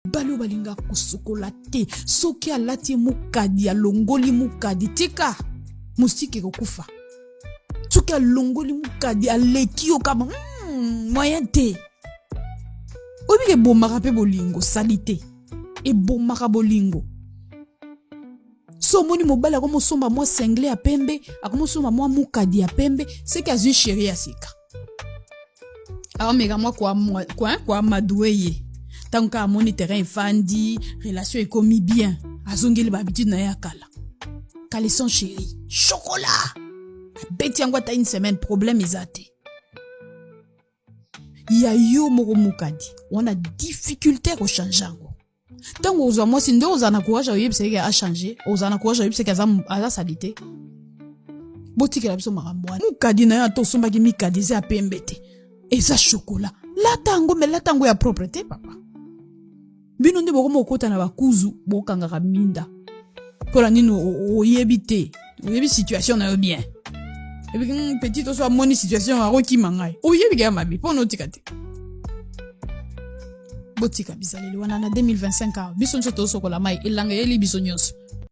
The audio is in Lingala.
Balo balinga kosokola te soki alati mukadi alongoli mukadi tika musiki kokufa soki alongoli mukadi aleki okama moyen te obike bomaka pe bolingo salite e bomaka bolingo so moni mobali akomosomba mwa sengle ya pembe akomosomba mwa mukadi ya pembe seki azwi sheri ya sika aomeka mwa kwa madoueye tant qu'à mon terrain fandi, relation est commis bien. Azongeli babitude na ya kala. Caleçon chéri, chocolat. Beti yango ta une semaine problème ezate. Ya yo moko mukadi. On a difficulté au changer yango. Tant que ozo moi sindo ozana courage oyeb seke a changer, ozana courage oyeb seke aza salite. Boti kela biso makambo. Mukadi na ya to somba ki mikadi za pembete. Eza chocolat. La tango ya propreté papa. Bino nde boko mokota na bakuzu bokanga minda. Pola nino oyebite. Oyebi situation na yo bien. Ebi petit to so moni situation aroki mangai. Oyebi ga mabi pono tikate. Botika bizaleli wana na 2025 biso nso to sokola mai elanga yeli biso nyonso.